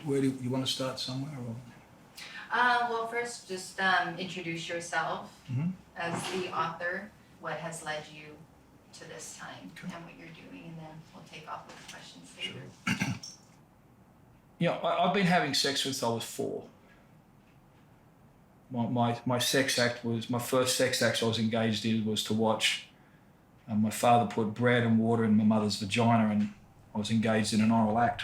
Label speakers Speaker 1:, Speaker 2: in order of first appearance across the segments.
Speaker 1: Where do you want to start somewhere? Or?
Speaker 2: Well, first, just introduce yourself as the author, what has led you to this time, and what you're doing, and then we'll take off with the questions later.
Speaker 1: Sure. Yeah, I've been having sex since I was 4. My sex act was, my first sex act I was engaged in was to watch my father put bread and water in my mother's vagina, and I was engaged in an oral act.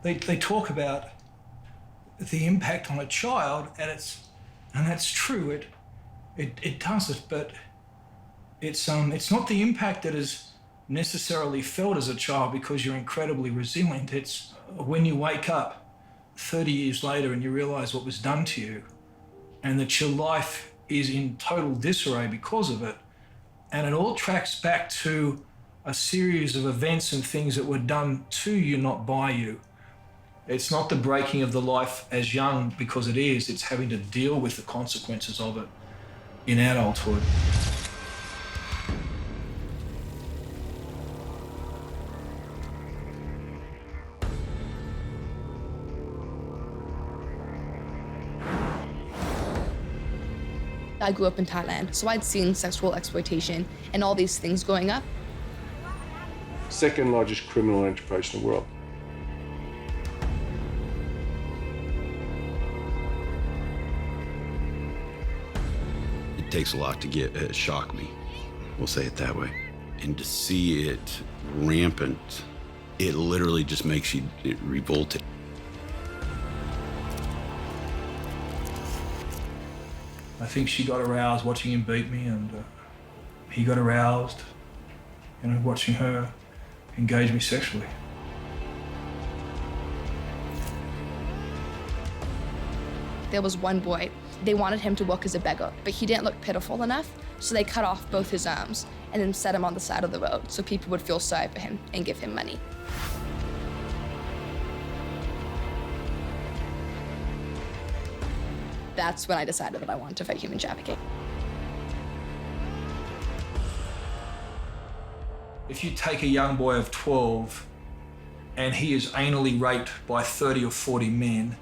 Speaker 1: They talk about the impact on a child, and that's true. It does it, but it's not the impact that is necessarily felt as a child because you're incredibly resilient. It's when you wake up 30 years later and you realize what was done to you, and that your life is in total disarray because of it, and it all tracks back to a series of events and things that were done to you, not by you. It's not the breaking of the life as young because it is, it's having to deal with the consequences of it in adulthood.
Speaker 3: I grew up in Thailand, so I'd seen sexual exploitation and all these things growing up.
Speaker 4: Second largest criminal enterprise in the world.
Speaker 5: It takes a lot to shock me, we'll say it that way. And to see it rampant, it literally just makes you revolted.
Speaker 1: I think she got aroused watching him beat me, and he got aroused, watching her engage me sexually.
Speaker 3: There was one boy, they wanted him to work as a beggar, but he didn't look pitiful enough, so they cut off both his arms and then set him on the side of the road so people would feel sorry for him and give him money. That's when I decided that I wanted to fight human trafficking.
Speaker 1: If you take a young boy of 12 and he is anally raped by 30 or 40 men,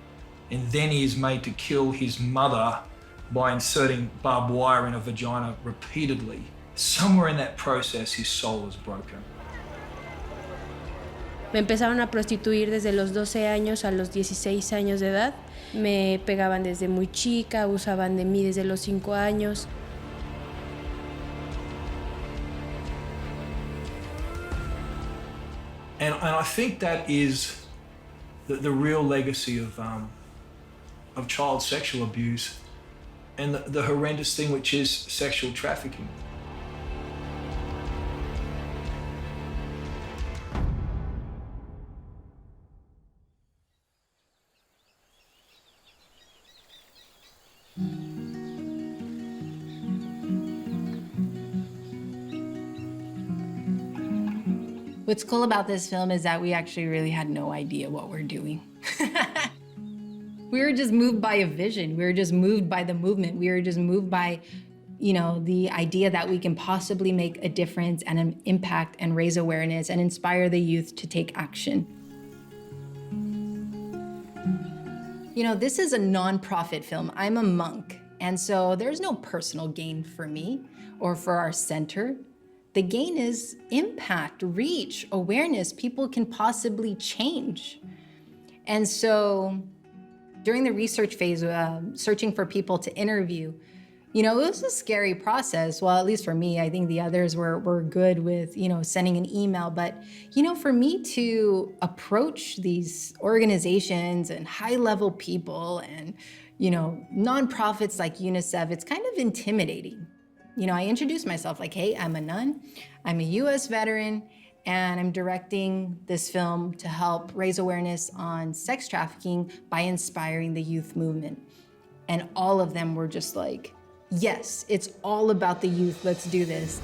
Speaker 1: and then he is made to kill his mother by inserting barbed wire in a vagina repeatedly, somewhere in that process his soul is broken.
Speaker 6: Me empezaron a prostituir desde los 12 años a los 16 años de edad. Me pegaban desde muy chica, abusaban de mí desde los 5 años.
Speaker 1: And I think that is the real legacy of child sexual abuse and the horrendous thing which is sexual trafficking.
Speaker 7: What's cool about this film is that we actually really had no idea what we're doing. We were just moved by a vision. We were just moved by the movement. We were just moved by, the idea that we can possibly make a difference and an impact and raise awareness and inspire the youth to take action. This is a nonprofit film. I'm a monk, and so there's no personal gain for me or for our center. The gain is impact, reach, awareness. People can possibly change. And so during the research phase, searching for people to interview, it was a scary process. Well, at least for me, I think the others were good with, sending an email. But, for me to approach these organizations and high-level people and, nonprofits like UNICEF, it's kind of intimidating. I introduced myself like, hey, I'm a nun, I'm a US veteran, and I'm directing this film to help raise awareness on sex trafficking by inspiring the youth movement. And all of them were just like, yes, it's all about the youth, let's do this.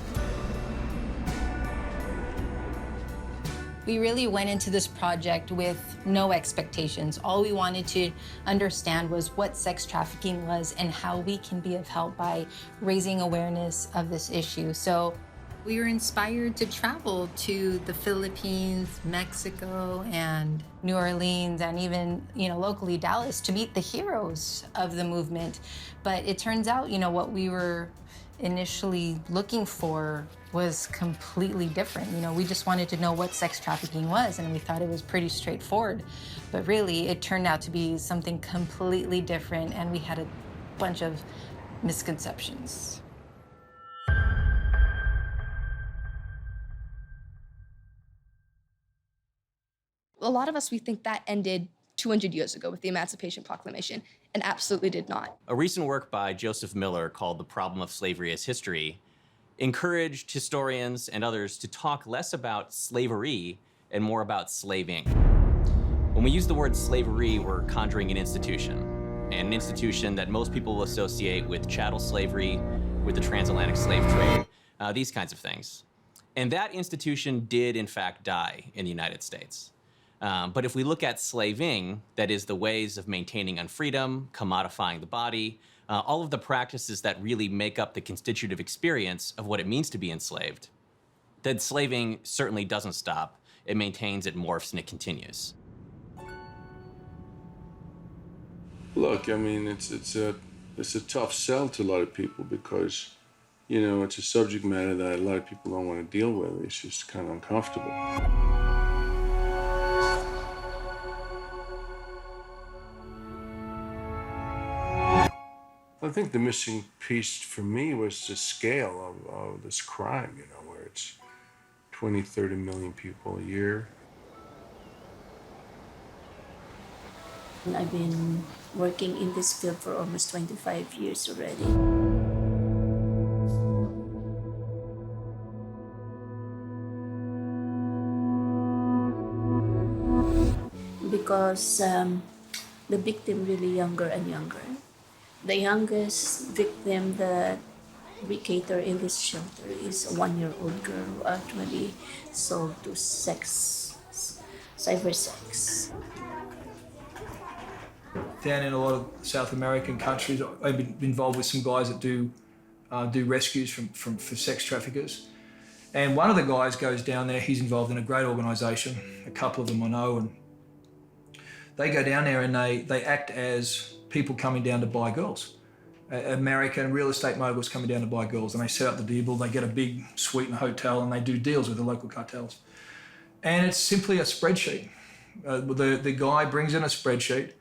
Speaker 7: We really went into this project with no expectations. All we wanted to understand was what sex trafficking was and how we can be of help by raising awareness of this issue. So We were inspired to travel to the Philippines, Mexico, and New Orleans, and even, locally Dallas to meet the heroes of the movement. But it turns out, what we were initially looking for was completely different. We just wanted to know what sex trafficking was, and we thought it was pretty straightforward. But really, it turned out to be something completely different, and we had a bunch of misconceptions.
Speaker 3: A lot of us, we think that ended 200 years ago with the Emancipation Proclamation, and absolutely did not.
Speaker 8: A recent work by Joseph Miller called The Problem of Slavery as History encouraged historians and others to talk less about slavery and more about slaving. When we use the word slavery, we're conjuring an institution that most people associate with chattel slavery, with the transatlantic slave trade, these kinds of things. And that institution did, in fact, die in the United States. But if we look at slaving, that is the ways of maintaining unfreedom, commodifying the body, all of the practices that really make up the constitutive experience of what it means to be enslaved, then slaving certainly doesn't stop. It maintains, it morphs, and it continues.
Speaker 4: Look, I mean, it's a tough sell to a lot of people because, it's a subject matter that a lot of people don't want to deal with. It's just kind of uncomfortable. I think the missing piece for me was the scale of this crime, where it's 20, 30 million people a year.
Speaker 9: I've been working in this field for almost 25 years already. Because the victim really younger and younger. The youngest victim that we cater in this shelter is a 1-year-old girl who actually sold to cyber sex.
Speaker 1: Down in a lot of South American countries, I've been involved with some guys that do rescues for sex traffickers. And one of the guys goes down there, he's involved in a great organisation, a couple of them I know, and they go down there and they act as people coming down to buy girls. American real estate moguls coming down to buy girls, and they set up the deal, they get a big suite in a hotel and they do deals with the local cartels. And it's simply a spreadsheet. The guy brings in a spreadsheet.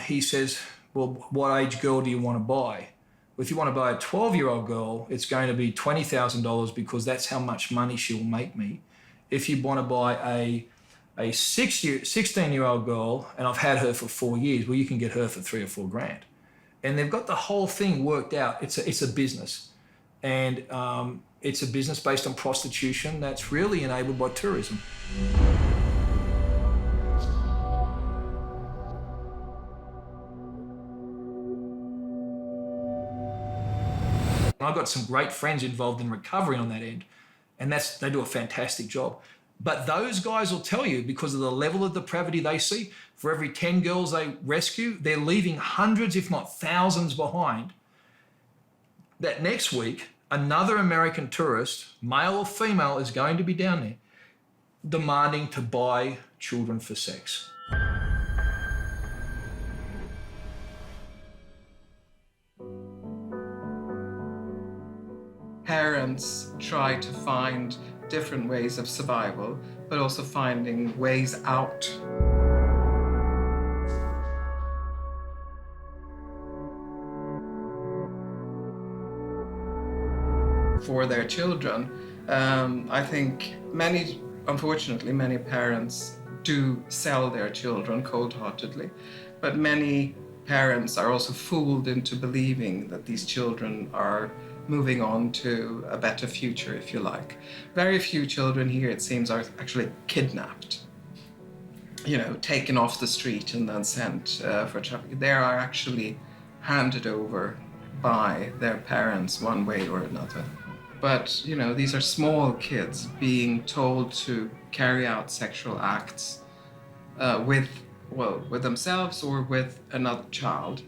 Speaker 1: He says, well, what age girl do you want to buy? Well, if you want to buy a 12-year-old girl, it's going to be $20,000 because that's how much money she'll make me. If you want to buy a 16-year-old girl, and I've had her for 4 years, well, you can get her for $3 or $4 grand. And they've got the whole thing worked out. It's a business. And it's a business based on prostitution that's really enabled by tourism. I've got some great friends involved in recovery on that end, and they do a fantastic job. But those guys will tell you, because of the level of depravity they see, for every 10 girls they rescue, they're leaving hundreds, if not thousands behind. That next week, another American tourist, male or female, is going to be down there demanding to buy children for sex.
Speaker 10: Parents try to find different ways of survival, but also finding ways out. For their children, I think unfortunately, many parents do sell their children cold-heartedly, but many parents are also fooled into believing that these children are moving on to a better future, if you like. Very few children here, it seems, are actually kidnapped, taken off the street and then sent for trafficking. They are actually handed over by their parents one way or another. But, these are small kids being told to carry out sexual acts with themselves or with another child.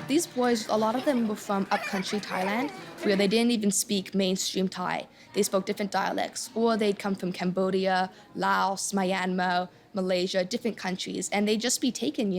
Speaker 3: These boys, a lot of them were from upcountry Thailand, where they didn't even speak mainstream Thai. They spoke different dialects, or they'd come from Cambodia, Laos, Myanmar, Malaysia, different countries, and they'd just be taken,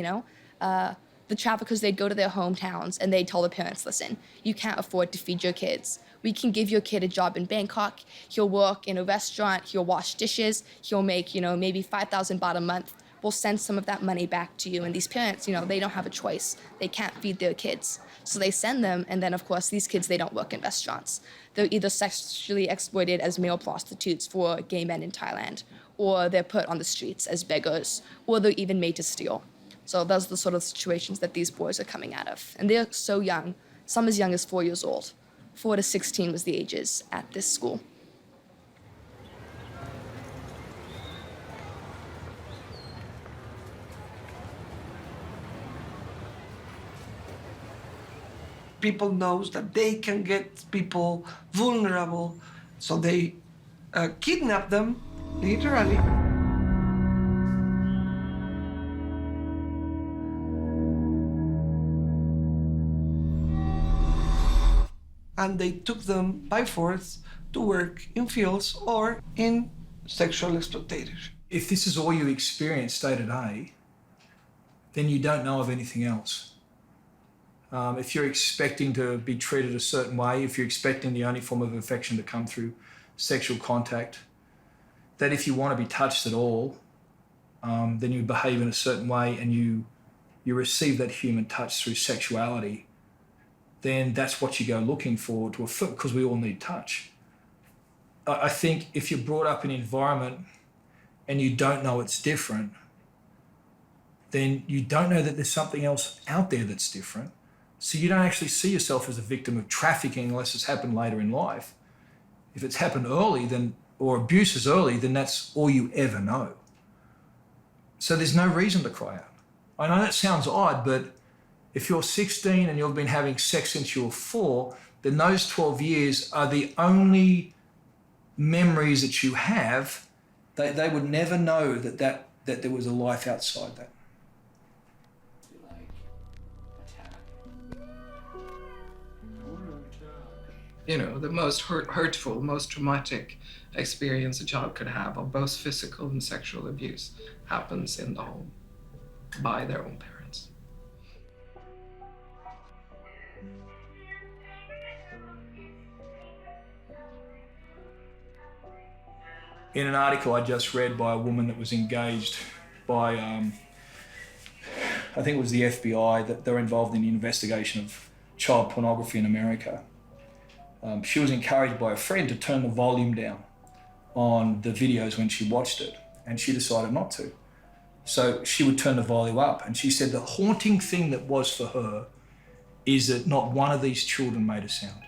Speaker 3: the traffickers, they'd go to their hometowns and they'd tell the parents, listen, you can't afford to feed your kids. We can give your kid a job in Bangkok. He'll work in a restaurant, he'll wash dishes, he'll make, maybe 5,000 baht a month. We'll send some of that money back to you. And these parents, they don't have a choice. They can't feed their kids. So they send them, and then of course these kids, they don't work in restaurants. They're either sexually exploited as male prostitutes for gay men in Thailand, or they're put on the streets as beggars, or they're even made to steal. So those are the sort of situations that these boys are coming out of. And they're so young, some as young as 4 years old. 4 to 16 was the ages at this school.
Speaker 11: People knows that they can get people vulnerable, so they kidnap them, literally. And they took them by force to work in fields or in sexual exploitation.
Speaker 1: If this is all you experience day to day, then you don't know of anything else. If you're expecting to be treated a certain way, if you're expecting the only form of affection to come through sexual contact, that if you want to be touched at all, then you behave in a certain way and you receive that human touch through sexuality, then that's what you go looking for to affect, because we all need touch. I think if you're brought up in an environment and you don't know it's different, then you don't know that there's something else out there that's different. So you don't actually see yourself as a victim of trafficking unless it's happened later in life. If it's happened early, or abuse is early, then that's all you ever know. So there's no reason to cry out. I know that sounds odd, but if you're 16 and you've been having sex since you were 4, then those 12 years are the only memories that you have. They would never know that there was a life outside that.
Speaker 10: The most hurtful, most traumatic experience a child could have of both physical and sexual abuse happens in the home by their own parents.
Speaker 1: In an article I just read by a woman that was engaged by, I think it was the FBI, that they're involved in the investigation of child pornography in America. She was encouraged by a friend to turn the volume down on the videos when she watched it, and she decided not to. So she would turn the volume up, and she said the haunting thing that was for her is that not one of these children made a sound.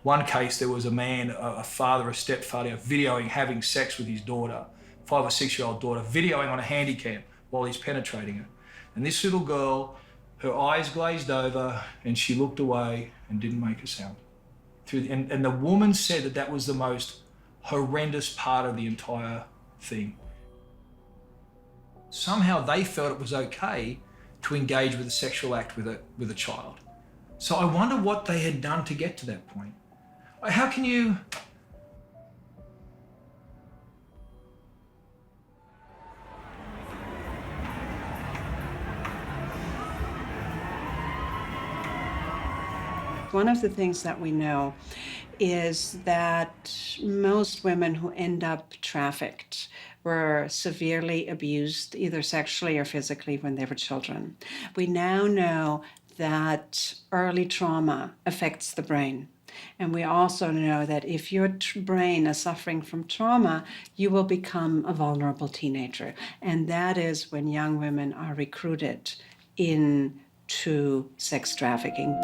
Speaker 1: One case, there was a man, a father, a stepfather, videoing having sex with his daughter, 5 or 6-year-old daughter, videoing on a handy cam while he's penetrating her. And this little girl, her eyes glazed over, and she looked away and didn't make a sound. And the woman said that was the most horrendous part of the entire thing. Somehow they felt it was okay to engage with a sexual act with a child. So I wonder what they had done to get to that point. How can you...
Speaker 12: One of the things that we know is that most women who end up trafficked were severely abused, either sexually or physically, when they were children. We now know that early trauma affects the brain. And we also know that if your brain is suffering from trauma, you will become a vulnerable teenager. And that is when young women are recruited into sex trafficking.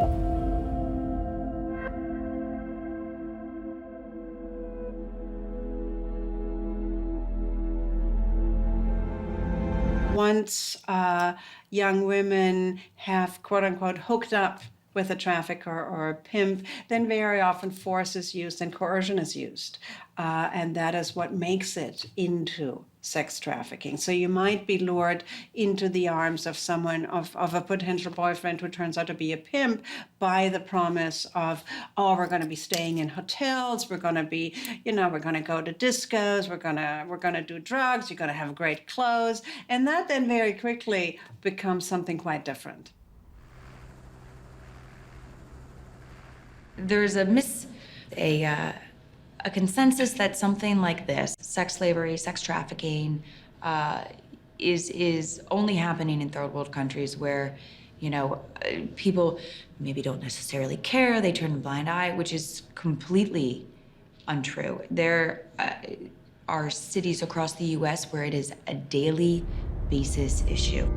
Speaker 12: Once young women have, quote unquote, hooked up with a trafficker or a pimp, then very often force is used and coercion is used. And that is what makes it into sex trafficking. So you might be lured into the arms of someone, of a potential boyfriend who turns out to be a pimp, by the promise of, oh, we're going to be staying in hotels, we're going to be, we're going to go to discos, we're going to do drugs, you're going to have great clothes. And that then very quickly becomes something quite different.
Speaker 13: There's a consensus that something like this, sex slavery, sex trafficking, is only happening in third world countries where, people maybe don't necessarily care, they turn a blind eye, which is completely untrue. There are cities across the US where it is a daily basis issue.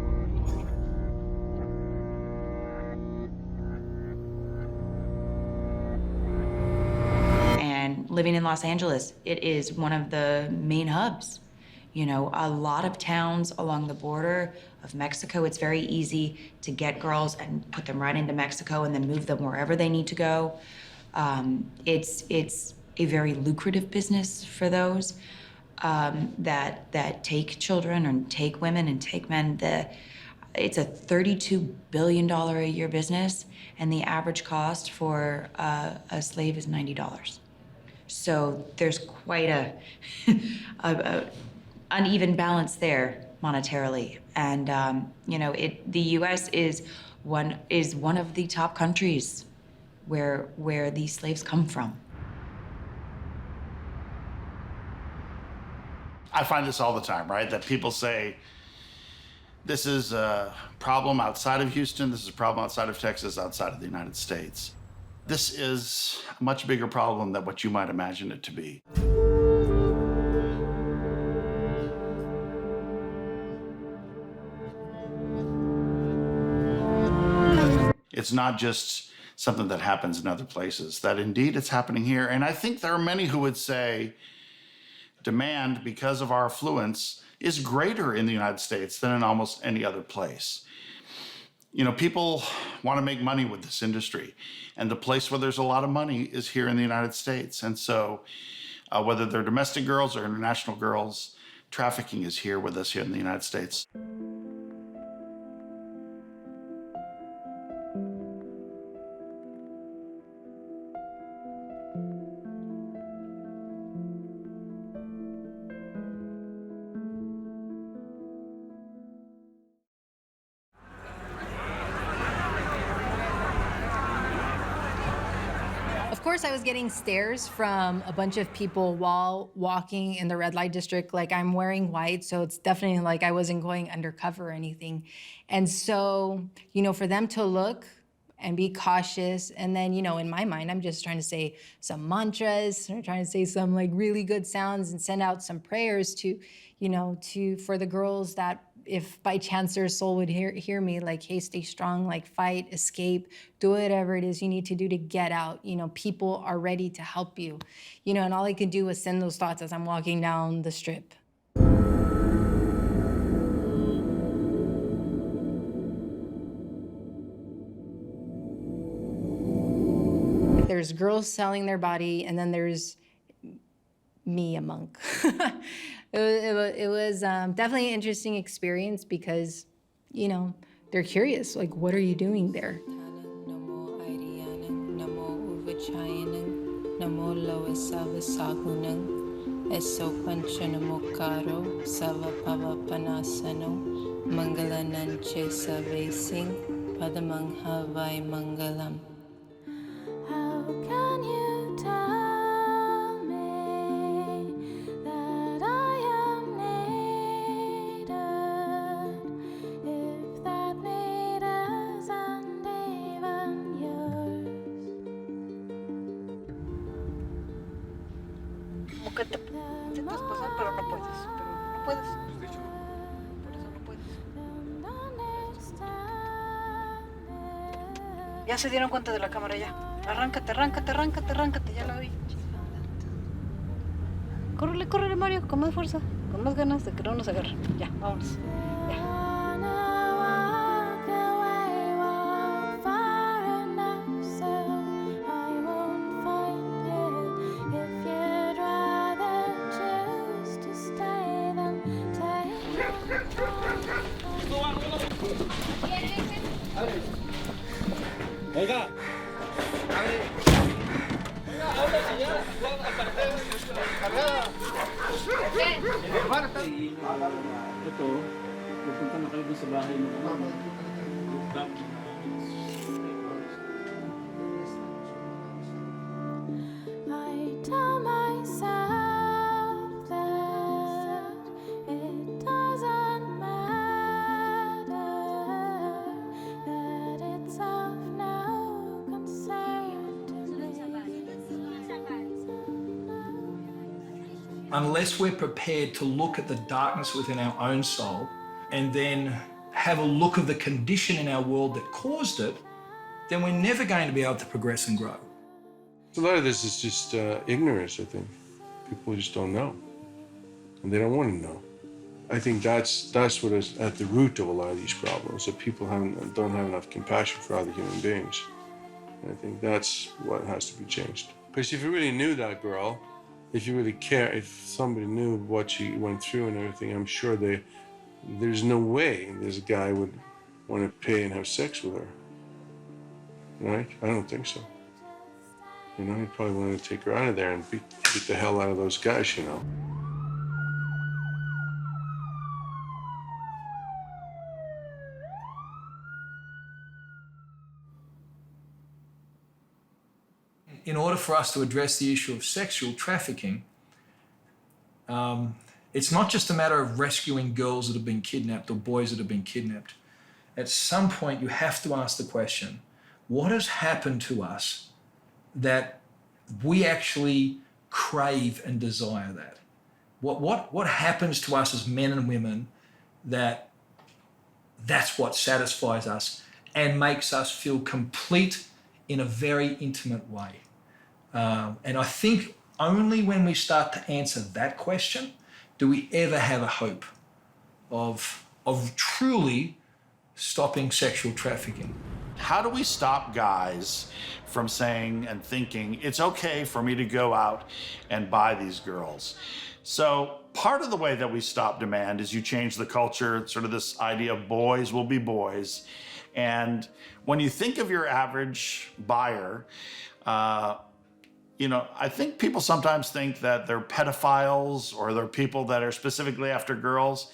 Speaker 13: Living in Los Angeles, it is one of the main hubs. A lot of towns along the border of Mexico, it's very easy to get girls and put them right into Mexico and then move them wherever they need to go. It's a very lucrative business for those that take children and take women and take men. It's a $32 billion a year business, and the average cost for a slave is $90. So there's quite a uneven balance there monetarily, and the U.S. is one of the top countries where these slaves come from.
Speaker 14: I find this all the time, right? That people say, this is a problem outside of Houston, this is a problem outside of Texas, outside of the United States. This is a much bigger problem than what you might imagine it to be. It's not just something that happens in other places, that indeed it's happening here. And I think there are many who would say demand, because of our affluence, is greater in the United States than in almost any other place. People want to make money with this industry, and the place where there's a lot of money is here in the United States. And so whether they're domestic girls or international girls, trafficking is here with us here in the United States.
Speaker 7: Of course, I was getting stares from a bunch of people while walking in the red light district. Like, I'm wearing white, so it's definitely like I wasn't going undercover or anything. And so, for them to look and be cautious, and then, in my mind, I'm just trying to say some mantras, or trying to say some like really good sounds and send out some prayers to, for the girls that, if by chance their soul would hear me, like, hey, stay strong, like, fight, escape, do whatever it is you need to do to get out. People are ready to help you. And all I could do was send those thoughts as I'm walking down the strip. There's girls selling their body, and then there's me, a monk. It was definitely an interesting experience because, they're curious, like, what are you doing there?
Speaker 15: How can you tell me that I am needed if that need isn't even yours?
Speaker 16: Como que te intentas pasar, pero no puedes. No puedes. Por eso no puedes. Ya se dieron cuenta de la cámara ya. Arráncate, ya la vi. Córrele, Mario, con más fuerza, con más ganas de que no nos agarren. Ya, vámonos. Ya.
Speaker 17: Oiga. Ito, pupunta na kayo sa bahay mo.
Speaker 15: I tell myself that it doesn't matter, that it's of no concern to me.
Speaker 1: Unless we're prepared to look at the darkness within our own soul and then have a look of the condition in our world that caused it, then we're never going to be able to progress and grow.
Speaker 4: A lot of this is just ignorance, I think. People just don't know. And they don't want to know. I think that's what is at the root of a lot of these problems, that people don't have enough compassion for other human beings. And I think that's what has to be changed. Because if you really knew that girl, if you really care, if somebody knew what she went through and everything, I'm sure there's no way this guy would want to pay and have sex with her. Right? I don't think so. You know, he'd probably want to take her out of there and beat the hell out of those guys, you know.
Speaker 1: In order for us to address the issue of sexual trafficking, it's not just a matter of rescuing girls that have been kidnapped or boys that have been kidnapped. At some point, you have to ask the question, what has happened to us that we actually crave and desire that? What happens to us as men and women that's what satisfies us and makes us feel complete in a very intimate way? And I think only when we start to answer that question do we ever have a hope of truly stopping sexual trafficking.
Speaker 14: How do we stop guys from saying and thinking, it's okay for me to go out and buy these girls? So part of the way that we stop demand is you change the culture, sort of this idea of boys will be boys. And when you think of your average buyer, you know, I think people sometimes think that they're pedophiles or they're people that are specifically after girls.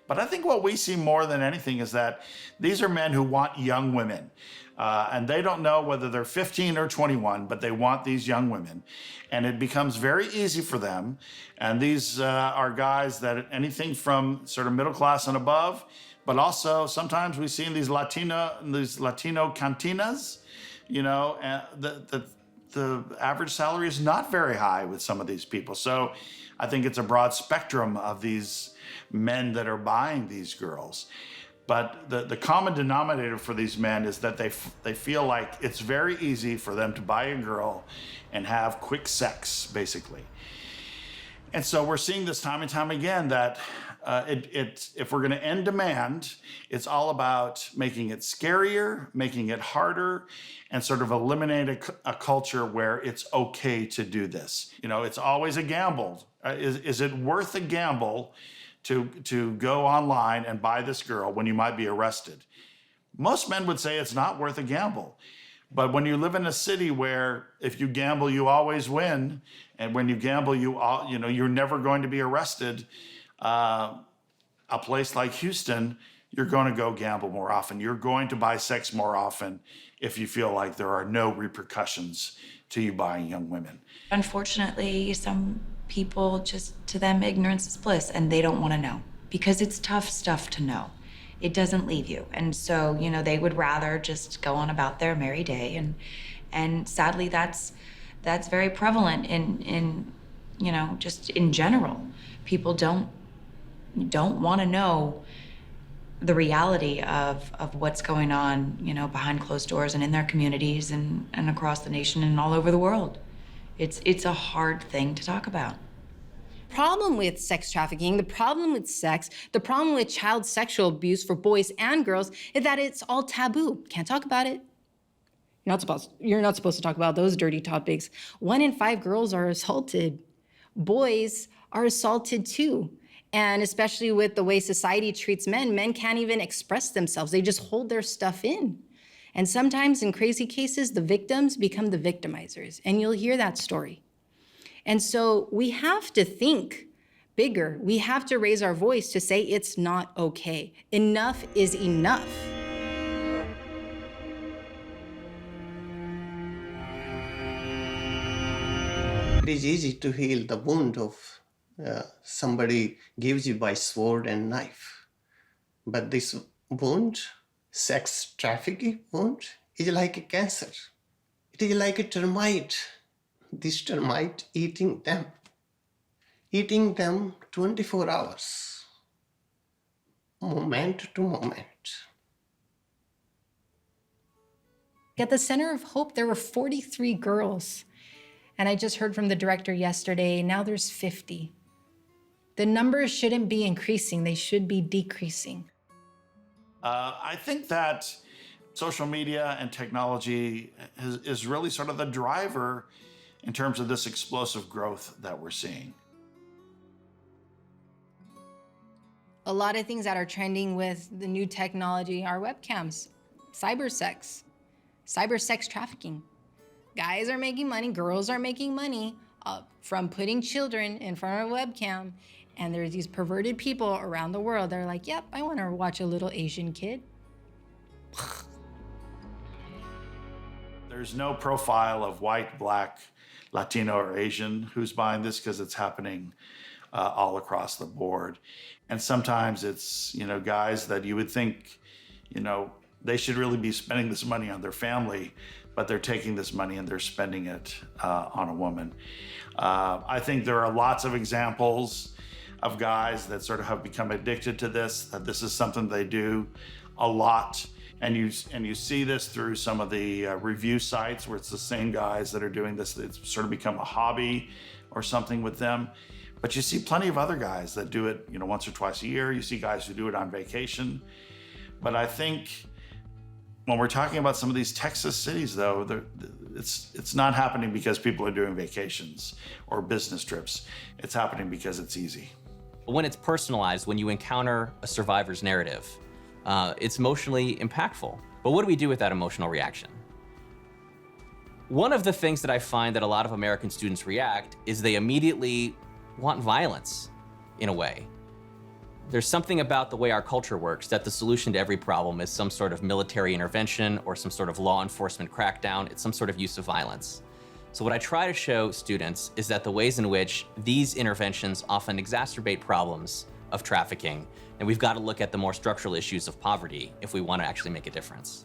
Speaker 14: But I think what we see more than anything is that these are men who want young women. And they don't know whether they're 15 or 21, but they want these young women. And it becomes very easy for them. And these are guys that anything from sort of middle class and above, but also sometimes we see in these Latino cantinas, you know, the average salary is not very high with some of these people. So I think it's a broad spectrum of these men that are buying these girls. But the common denominator for these men is that they feel like it's very easy for them to buy a girl and have quick sex, basically. And so we're seeing this time and time again that if we're going to end demand, it's all about making it scarier, making it harder, and sort of eliminate a culture where it's okay to do this. You know, it's always a gamble. Is it worth a gamble to go online and buy this girl when you might be arrested? Most men would say it's not worth a gamble. But when you live in a city where if you gamble, you always win, and when you gamble, you're never going to be arrested, a place like Houston, you're going to go gamble more often. You're going to buy sex more often if you feel like there are no repercussions to you buying young women.
Speaker 13: Unfortunately, some people just, to them, ignorance is bliss, and they don't want to know because it's tough stuff to know. It doesn't leave you. And so, you know, they would rather just go on about their merry day. And sadly, that's very prevalent in you know, just in general. People don't want to know the reality of what's going on, you know, behind closed doors and in their communities and across the nation and all over the world. It's a hard thing to talk about.
Speaker 7: Problem with sex trafficking, the problem with sex, the problem with child sexual abuse for boys and girls is that it's all taboo. Can't talk about it. You're not supposed to talk about those dirty topics. 1 in 5 girls are assaulted. Boys are assaulted too. And especially with the way society treats men, men can't even express themselves. They just hold their stuff in. And sometimes in crazy cases, the victims become the victimizers, and you'll hear that story. And so we have to think bigger. We have to raise our voice to say it's not okay. Enough is enough.
Speaker 18: It is easy to heal the wound of somebody gives you by sword and knife. But this wound, sex trafficking wound, is like a cancer. It is like a termite. This termite eating them 24 hours, moment to moment.
Speaker 7: At the Center of Hope, there were 43 girls. And I just heard from the director yesterday, now there's 50. The numbers shouldn't be increasing, they should be decreasing.
Speaker 14: I think that social media and technology is really sort of the driver in terms of this explosive growth that we're seeing.
Speaker 7: A lot of things that are trending with the new technology are webcams, cyber sex trafficking. Guys are making money, girls are making money from putting children in front of a webcam. And there's these perverted people around the world that are like, yep, I want to watch a little Asian kid.
Speaker 14: There's no profile of white, black, Latino, or Asian who's buying this because it's happening all across the board. And sometimes it's, guys that you would think, they should really be spending this money on their family, but they're taking this money and they're spending it on a woman. I think there are lots of examples of guys that sort of have become addicted to this, that this is something they do a lot. And you see this through some of the review sites where it's the same guys that are doing this. It's sort of become a hobby or something with them. But you see plenty of other guys that do it, once or twice a year. You see guys who do it on vacation. But I think when we're talking about some of these Texas cities, though, it's not happening because people are doing vacations or business trips. It's happening because it's easy.
Speaker 8: When it's personalized, when you encounter a survivor's narrative, it's emotionally impactful. But what do we do with that emotional reaction? One of the things that I find that a lot of American students react is they immediately want violence, in a way. There's something about the way our culture works that the solution to every problem is some sort of military intervention or some sort of law enforcement crackdown. It's some sort of use of violence. So what I try to show students is that the ways in which these interventions often exacerbate problems of trafficking, and we've got to look at the more structural issues of poverty if we want to actually make a difference.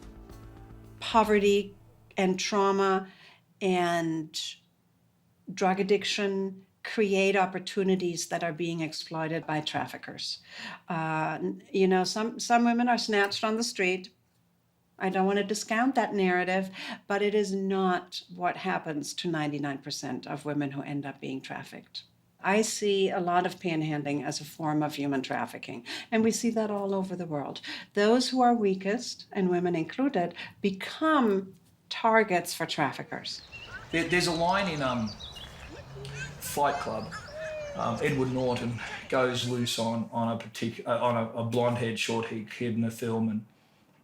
Speaker 12: Poverty and trauma and drug addiction create opportunities that are being exploited by traffickers. Some women are snatched on the street. I don't want to discount that narrative, but it is not what happens to 99% of women who end up being trafficked. I see a lot of panhandling as a form of human trafficking, and we see that all over the world. Those who are weakest, and women included, become targets for traffickers.
Speaker 1: There's a line in Fight Club. Edward Norton goes loose on a blonde-haired, short-haired kid in the film, and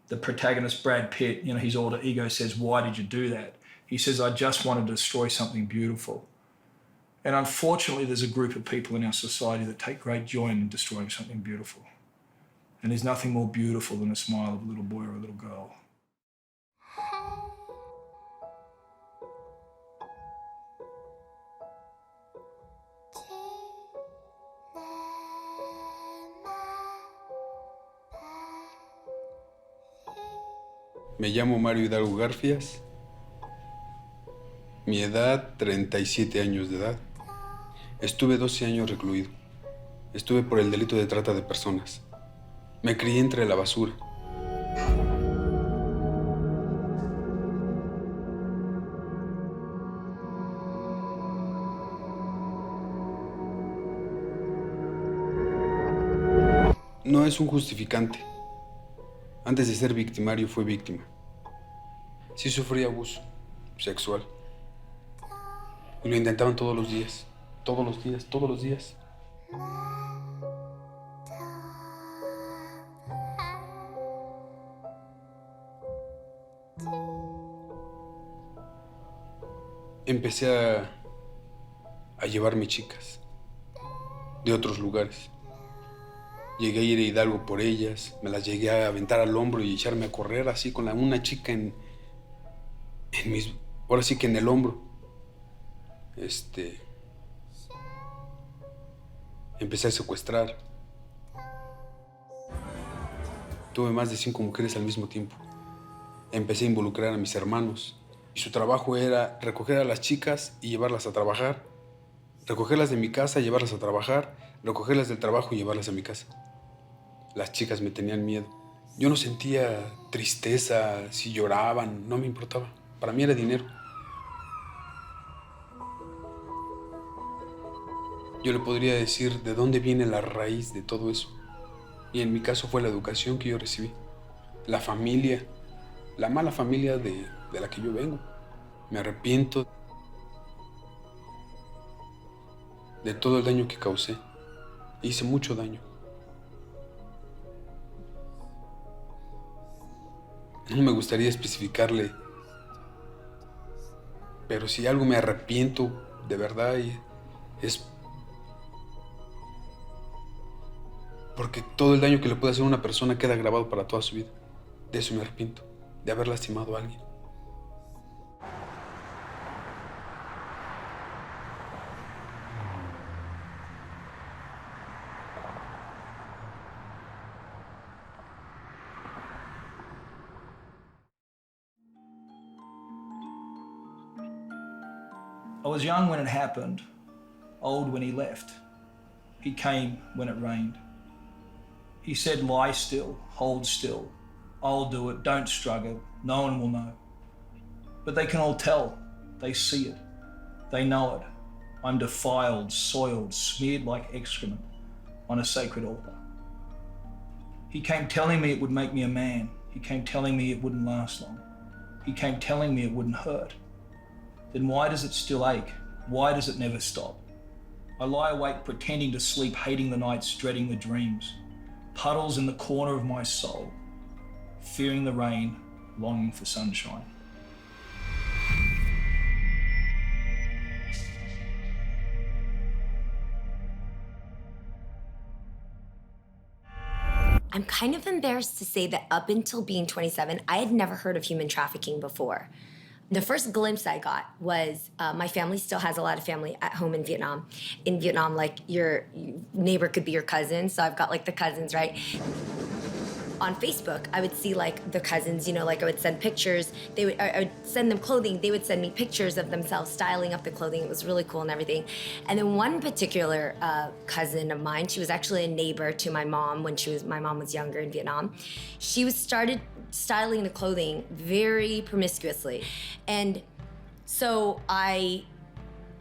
Speaker 1: the protagonist, Brad Pitt, his alter ego says, "Why did you do that?" He says, "I just wanted to destroy something beautiful." And unfortunately, there's a group of people in our society that take great joy in destroying something beautiful. And there's nothing more beautiful than a smile of a little boy or a little girl.
Speaker 19: Me llamo Mario Hidalgo Garfias. Mi edad, 37 años de edad. Estuve 12 años recluido. Estuve por el delito de trata de personas. Me crié entre la basura. No es un justificante. Antes de ser victimario fue víctima. Sí sufrí abuso sexual. Y lo intentaban todos los días. Todos los días, todos los días. empecé a llevarme chicas de otros lugares. Llegué a ir a Hidalgo por ellas, me las llegué a aventar al hombro y echarme a correr así con una chica ahora sí que en el hombro. Empecé a secuestrar. Tuve más de 5 mujeres al mismo tiempo. Empecé a involucrar a mis hermanos y su trabajo era recoger a las chicas y llevarlas a trabajar, recogerlas de mi casa, llevarlas a trabajar, recogerlas del trabajo y llevarlas a mi casa. Las chicas me tenían miedo. Yo no sentía tristeza, si lloraban, no me importaba. Para mí era dinero. Yo le podría decir de dónde viene la raíz de todo eso. Y en mi caso fue la educación que yo recibí. La familia, la mala familia de la que yo vengo. Me arrepiento de todo el daño que causé. Hice mucho daño. No me gustaría especificarle, pero si algo me arrepiento de verdad es porque todo el daño que le puede hacer a una persona queda grabado para toda su vida. De eso me arrepiento, de haber lastimado a alguien.
Speaker 1: I was young when it happened, old when he left. He came when it rained. He said, lie still, hold still. I'll do it, don't struggle, no one will know. But they can all tell, they see it, they know it. I'm defiled, soiled, smeared like excrement on a sacred altar. He came telling me it would make me a man. He came telling me it wouldn't last long. He came telling me it wouldn't hurt. Then why does it still ache? Why does it never stop? I lie awake pretending to sleep, hating the nights, dreading the dreams. Puddles in the corner of my soul, fearing the rain, longing for sunshine.
Speaker 20: I'm kind of embarrassed to say that up until being 27, I had never heard of human trafficking before. The first glimpse I got was my family still has a lot of family at home in Vietnam. In Vietnam, like your neighbor could be your cousin, so I've got like the cousins, right? On Facebook, I would see like the cousins, you know, like I would send pictures. I would send them clothing. They would send me pictures of themselves styling up the clothing. It was really cool and everything. And then one particular cousin of mine, she was actually a neighbor to my mom when my mom was younger in Vietnam. She started styling the clothing very promiscuously. And so I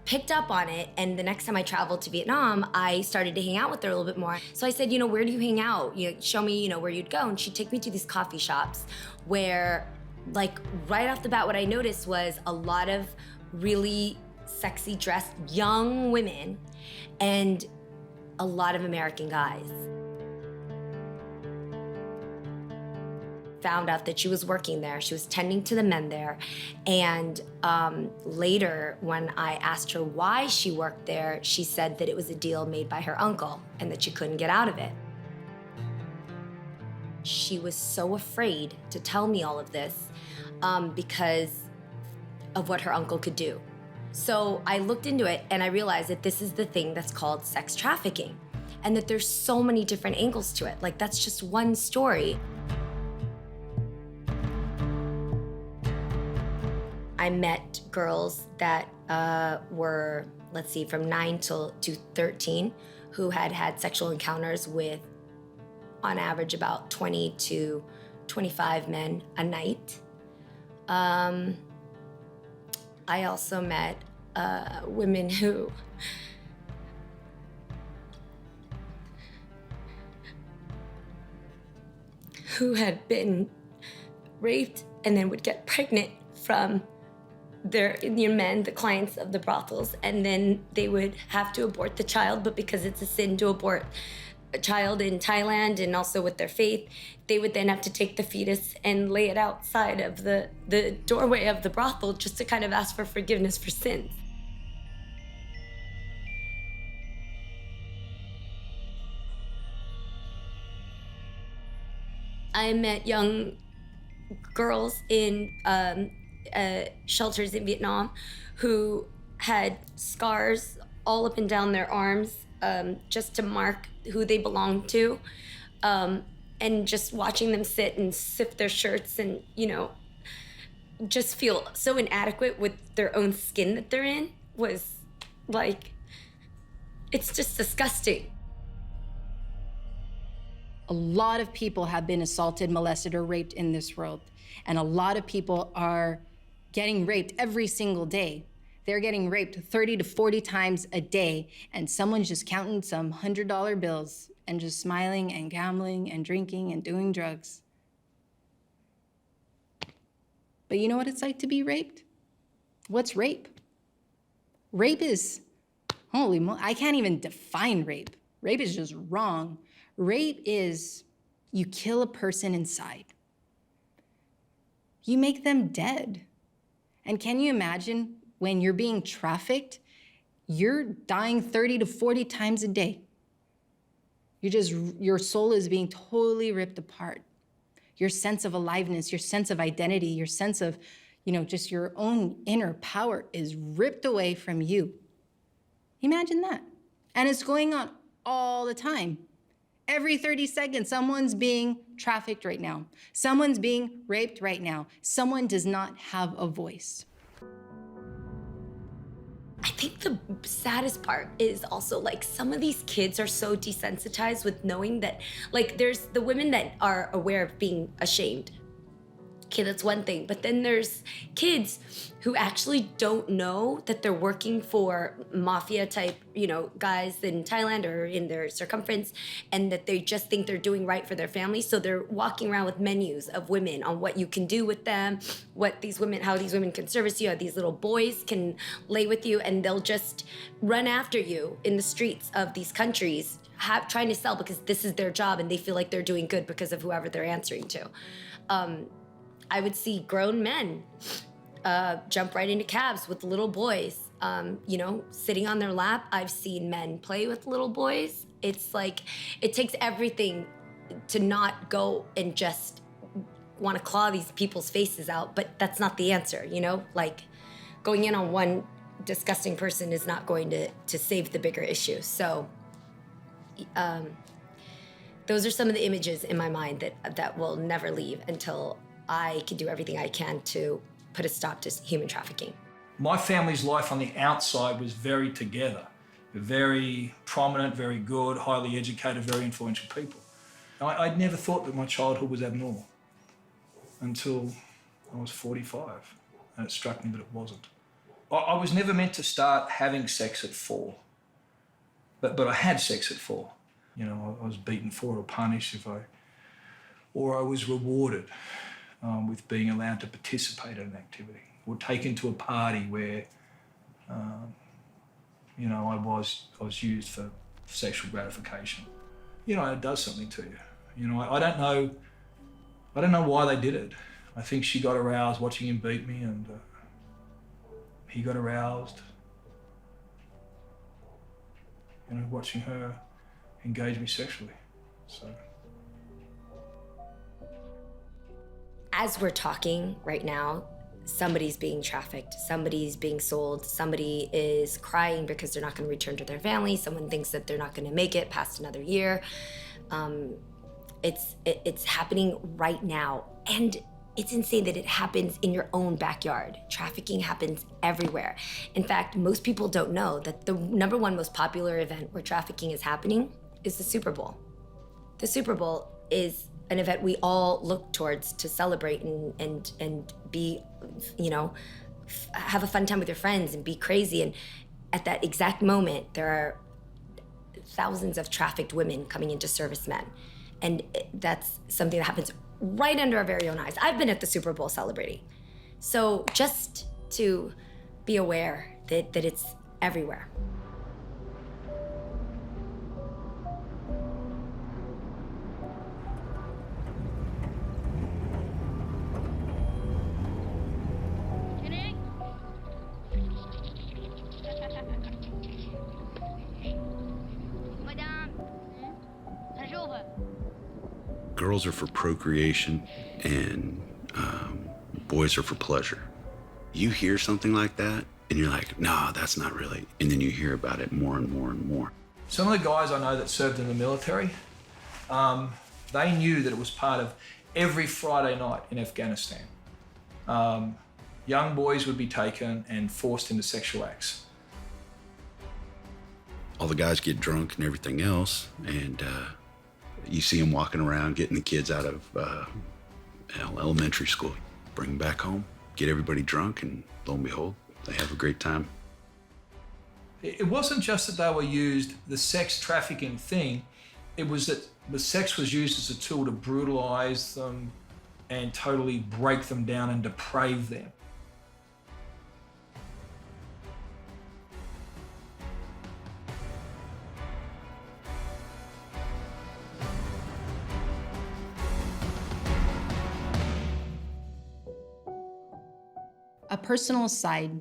Speaker 20: picked up on it, and the next time I traveled to Vietnam, I started to hang out with her a little bit more. So I said, you know, where do you hang out? You know, show me, you know, where you'd go. And she'd take me to these coffee shops where, like, right off the bat, what I noticed was a lot of really sexy dressed young women and a lot of American guys. Found out that she was working there. She was tending to the men there. And later, when I asked her why she worked there, she said that it was a deal made by her uncle and that she couldn't get out of it. She was so afraid to tell me all of this because of what her uncle could do. So I looked into it and I realized that this is the thing that's called sex trafficking, and that there's so many different angles to it. Like, that's just one story. I met girls that were, let's see, from 9 to 13, who had sexual encounters with, on average, about 20 to 25 men a night. I also met women who had been raped and then would get pregnant from their men, the clients of the brothels, and then they would have to abort the child, but because it's a sin to abort a child in Thailand and also with their faith, they would then have to take the fetus and lay it outside of the doorway of the brothel just to kind of ask for forgiveness for sins. I met young girls in shelters in Vietnam who had scars all up and down their arms just to mark who they belonged to. And just watching them sit and sift their shirts and, you know, just feel so inadequate with their own skin that they're in was like, it's just disgusting.
Speaker 7: A lot of people have been assaulted, molested, or raped in this world. And a lot of people are getting raped every single day. They're getting raped 30 to 40 times a day, and someone's just counting some $100 bills and just smiling and gambling and drinking and doing drugs. But you know what it's like to be raped? What's rape? Rape is, I can't even define rape. Rape is just wrong. Rape is you kill a person inside. You make them dead. And can you imagine when you're being trafficked, you're dying 30 to 40 times a day. Your soul is being totally ripped apart. Your sense of aliveness, your sense of identity, your sense of, just your own inner power is ripped away from you. Imagine that. And it's going on all the time. Every 30 seconds, someone's being trafficked right now. Someone's being raped right now. Someone does not have a voice.
Speaker 20: I think the saddest part is also like some of these kids are so desensitized with knowing that, like, there's the women that are aware of being ashamed. Okay, that's one thing. But then there's kids who actually don't know that they're working for mafia type, guys in Thailand or in their circumference, and that they just think they're doing right for their family. So they're walking around with menus of women on what you can do with them, how these women can service you, how these little boys can lay with you, and they'll just run after you in the streets of these countries, trying to sell because this is their job and they feel like they're doing good because of whoever they're answering to. I would see grown men jump right into cabs with little boys, sitting on their lap. I've seen men play with little boys. It's like, it takes everything to not go and just want to claw these people's faces out, but that's not the answer, Like, going in on one disgusting person is not going to save the bigger issue. So, those are some of the images in my mind that will never leave until I can do everything I can to put a stop to human trafficking.
Speaker 1: My family's life on the outside was very together, very prominent, very good, highly educated, very influential people. I'd never thought that my childhood was abnormal until I was 45, and it struck me that it wasn't. I was never meant to start having sex at 4, but I had sex at 4. I was beaten for it or punished or I was rewarded with being allowed to participate in an activity, or taken to a party where, I was used for sexual gratification. It does something to you. I don't know why they did it. I think she got aroused watching him beat me, and he got aroused, watching her engage me sexually. So.
Speaker 20: As we're talking right now, somebody's being trafficked, somebody's being sold, somebody is crying because they're not going to return to their family, someone thinks that they're not going to make it past another year. It's happening right now, and it's insane that it happens in your own backyard. Trafficking happens everywhere. In fact, most people don't know that the number one most popular event where trafficking is happening is the Super Bowl. The Super Bowl is an event we all look towards to celebrate and be, have a fun time with your friends and be crazy. And at that exact moment, there are thousands of trafficked women coming into servicemen. And that's something that happens right under our very own eyes. I've been at the Super Bowl celebrating. So just to be aware that it's everywhere.
Speaker 5: girls are for procreation and boys are for pleasure. You hear something like that and you're like, nah, that's not really. And then you hear about it more and more and more.
Speaker 1: Some of the guys I know that served in the military, they knew that it was part of every Friday night in Afghanistan. Young boys would be taken and forced into sexual acts.
Speaker 5: All the guys get drunk and everything else, and you see them walking around getting the kids out of elementary school, bring them back home, get everybody drunk, and lo and behold, they have a great time.
Speaker 1: It wasn't just that they were used, the sex trafficking thing, it was that the sex was used as a tool to brutalize them and totally break them down and deprave them.
Speaker 7: A personal side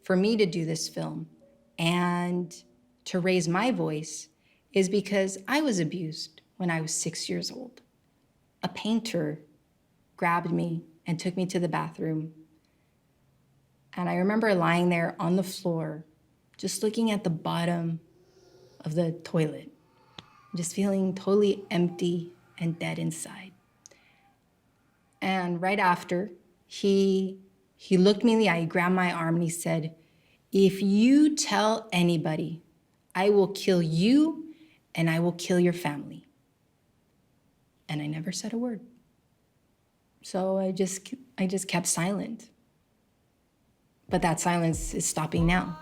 Speaker 7: for me to do this film and to raise my voice is because I was abused when I was 6 years old. A painter grabbed me and took me to the bathroom. And I remember lying there on the floor, just looking at the bottom of the toilet, just feeling totally empty and dead inside. And right after, he looked me in the eye, he grabbed my arm and he said, "If you tell anybody, I will kill you and I will kill your family." And I never said a word. So I just kept silent. But that silence is stopping now.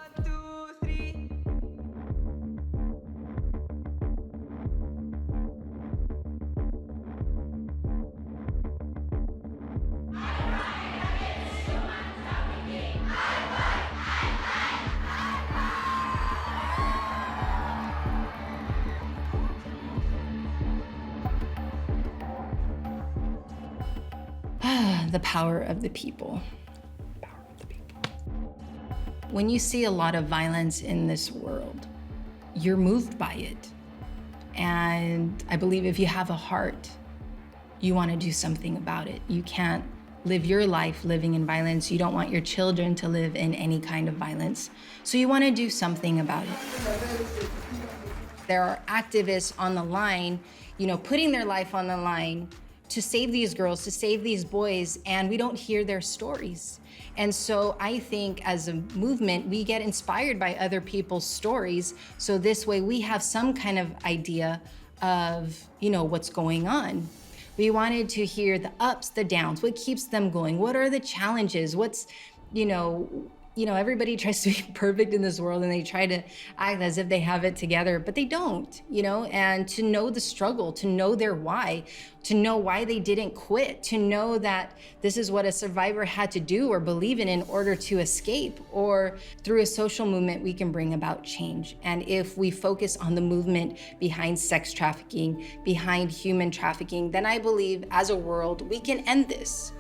Speaker 7: The power of the people. When you see a lot of violence in this world, you're moved by it. And I believe if you have a heart, you want to do something about it. You can't live your life living in violence. You don't want your children to live in any kind of violence. So you want to do something about it. There are activists on the line, putting their life on the line to save these girls, to save these boys, and we don't hear their stories. And so I think as a movement, we get inspired by other people's stories. So this way we have some kind of idea of, what's going on. We wanted to hear the ups, the downs, what keeps them going, what are the challenges, what's, everybody tries to be perfect in this world and they try to act as if they have it together, but they don't, and to know the struggle, to know their why, to know why they didn't quit, to know that this is what a survivor had to do or believe in order to escape, or through a social movement, we can bring about change. And if we focus on the movement behind sex trafficking, behind human trafficking, then I believe as a world, we can end this.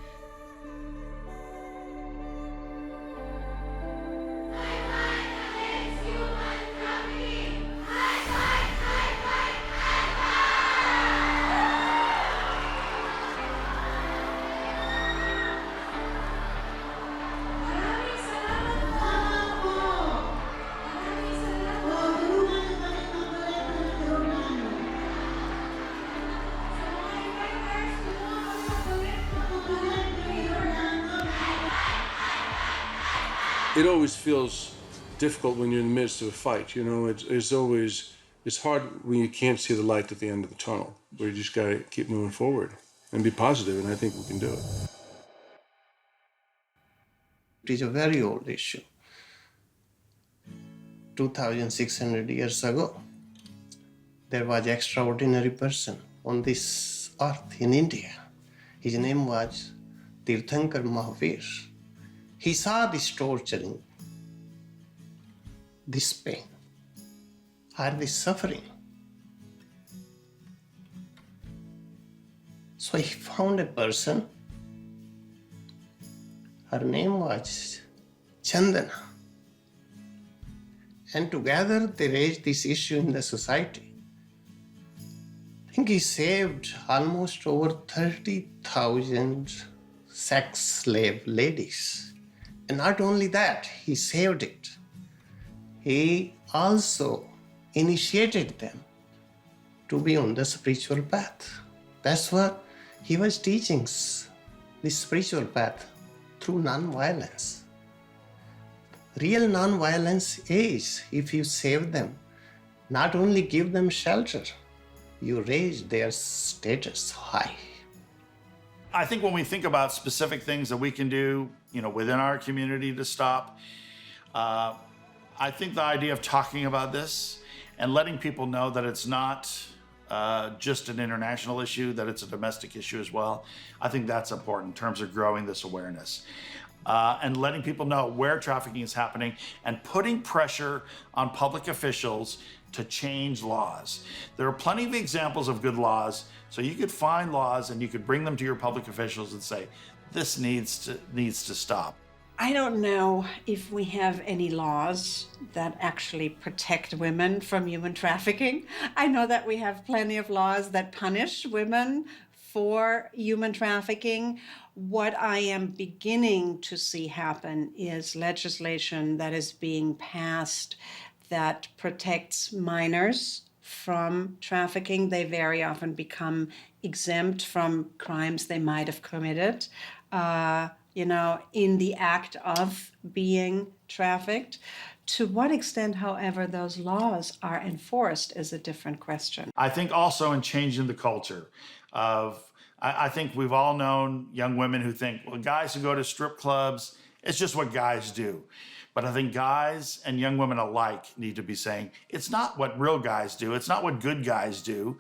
Speaker 4: It always feels difficult when you're in the midst of a fight. It's hard when you can't see the light at the end of the tunnel, where you just gotta keep moving forward and be positive, and I think we can do it.
Speaker 18: It is a very old issue. 2,600 years ago, there was an extraordinary person on this earth in India. His name was Tirthankar Mahavir. He saw this torturing, this pain, or this suffering. So he found a person. Her name was Chandana. And together they raised this issue in the society. think he saved almost over 30,000 sex slave ladies. And not only that, he saved it. He also initiated them to be on the spiritual path. That's what he was teaching, the spiritual path through non-violence. Real non-violence is if you save them, not only give them shelter, you raise their status high.
Speaker 14: I think when we think about specific things that we can do, within our community to stop, I think the idea of talking about this and letting people know that it's not just an international issue, that it's a domestic issue as well, I think that's important in terms of growing this awareness. And letting people know where trafficking is happening and putting pressure on public officials to change laws. There are plenty of examples of good laws, so you could find laws and you could bring them to your public officials and say, this needs to stop.
Speaker 12: I don't know if we have any laws that actually protect women from human trafficking. I know that we have plenty of laws that punish women for human trafficking. What I am beginning to see happen is legislation that is being passed that protects minors from trafficking. They very often become exempt from crimes they might have committed, in the act of being trafficked. To what extent, however, those laws are enforced is a different question.
Speaker 14: I think also in changing the culture of, I think we've all known young women who think, well, guys who go to strip clubs, it's just what guys do. But I think guys and young women alike need to be saying, it's not what real guys do. It's not what good guys do,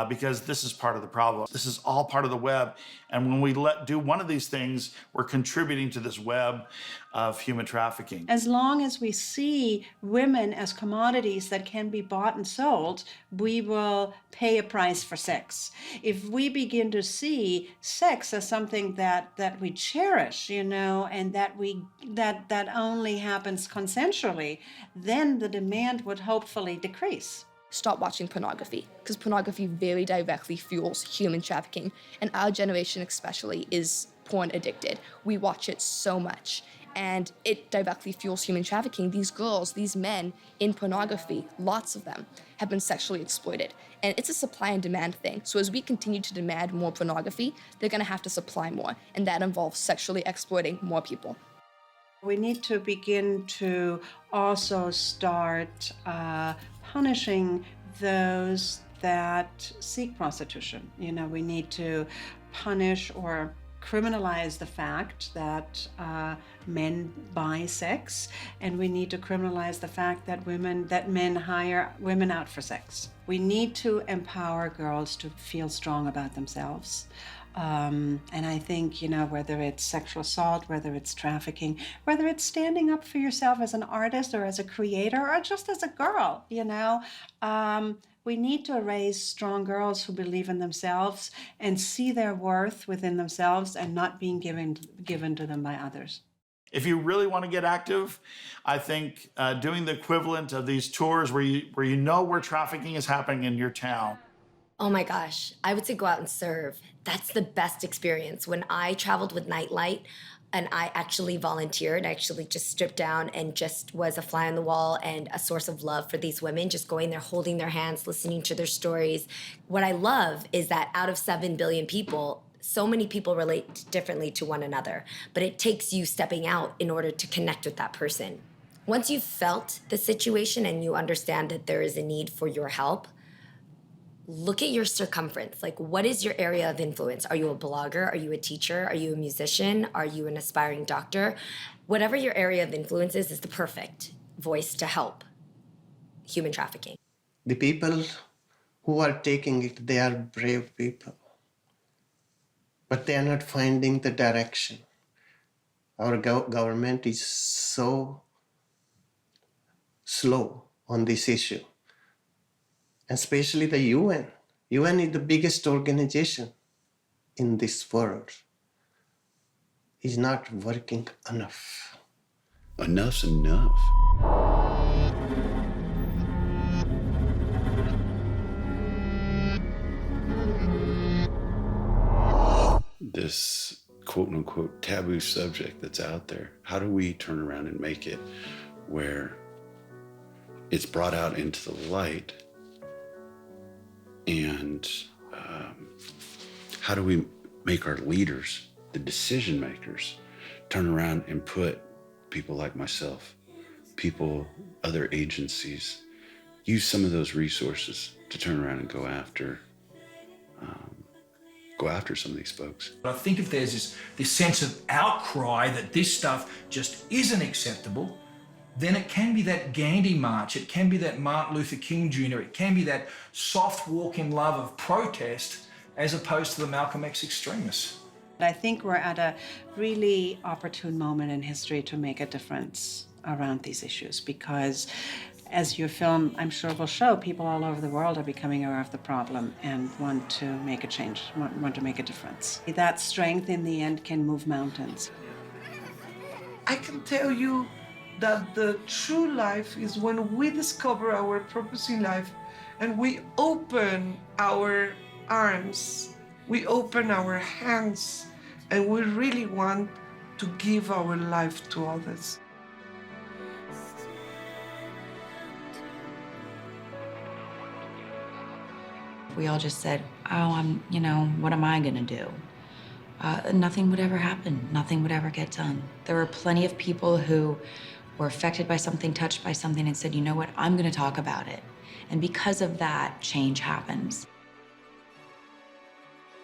Speaker 14: because this is part of the problem. This is all part of the web. And when we do one of these things, we're contributing to this web of human trafficking.
Speaker 12: As long as we see women as commodities that can be bought and sold, we will pay a price for sex. If we begin to see sex as something that we cherish, and that only happens consensually, then the demand would hopefully decrease.
Speaker 3: Stop watching pornography, because pornography very directly fuels human trafficking, and our generation especially is porn addicted. We watch it so much, and it directly fuels human trafficking. These girls, these men in pornography, lots of them, have been sexually exploited. And it's a supply and demand thing. So as we continue to demand more pornography, they're gonna have to supply more, and that involves sexually exploiting more people.
Speaker 12: We need to begin to also start punishing those that seek prostitution. We need to punish or criminalize the fact that men buy sex, and we need to criminalize the fact that men hire women out for sex. We need to empower girls to feel strong about themselves. And I think, whether it's sexual assault, whether it's trafficking, whether it's standing up for yourself as an artist or as a creator or just as a girl, we need to raise strong girls who believe in themselves and see their worth within themselves and not being given to them by others.
Speaker 14: If you really want to get active, I think doing the equivalent of these tours where you know where trafficking is happening in your town.
Speaker 20: Oh my gosh, I would say go out and serve. That's the best experience. When I traveled with Nightlight and I actually volunteered, I actually just stripped down and just was a fly on the wall and a source of love for these women, just going there, holding their hands, listening to their stories. What I love is that out of 7 billion people, so many people relate differently to one another, but it takes you stepping out in order to connect with that person. Once you've felt the situation and you understand that there is a need for your help, look at your circumference. Like, what is your area of influence? Are you a blogger? Are you a teacher? Are you a musician? Are you an aspiring doctor? Whatever your area of influence is the perfect voice to help human trafficking.
Speaker 18: The people who are taking it, they are brave people, but they are not finding the direction. Our government is so slow on this issue. Especially the UN. UN is the biggest organization in this world. Is not working enough.
Speaker 5: Enough's enough. this quote unquote taboo subject that's out there, how do we turn around and make it where it's brought out into the light? And how do we make our leaders, the decision makers, turn around and put people like myself, people, other agencies, use some of those resources to turn around and go after some of these folks.
Speaker 1: I think if there's this sense of outcry that this stuff just isn't acceptable, then it can be that Gandhi march, it can be that Martin Luther King Jr., it can be that soft walk in love of protest as opposed to the Malcolm X extremists.
Speaker 12: I think we're at a really opportune moment in history to make a difference around these issues because, as your film, I'm sure, will show, people all over the world are becoming aware of the problem and want to make a change, want to make a difference. That strength in the end can move mountains.
Speaker 11: I can tell you that the true life is when we discover our purpose in life and we open our arms, we open our hands, and we really want to give our life to others.
Speaker 13: We all just said, oh, what am I gonna do? Nothing would ever happen. Nothing would ever get done. There were plenty of people who were affected by something, touched by something, and said, you know what, I'm gonna talk about it. And because of that, change happens.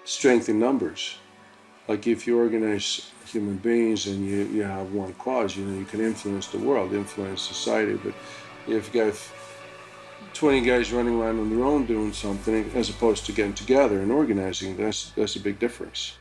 Speaker 4: Strength in numbers. Like if you organize human beings and you have one cause, you can influence the world, influence society. But if you got 20 guys running around on their own doing something, as opposed to getting together and organizing, that's a big difference.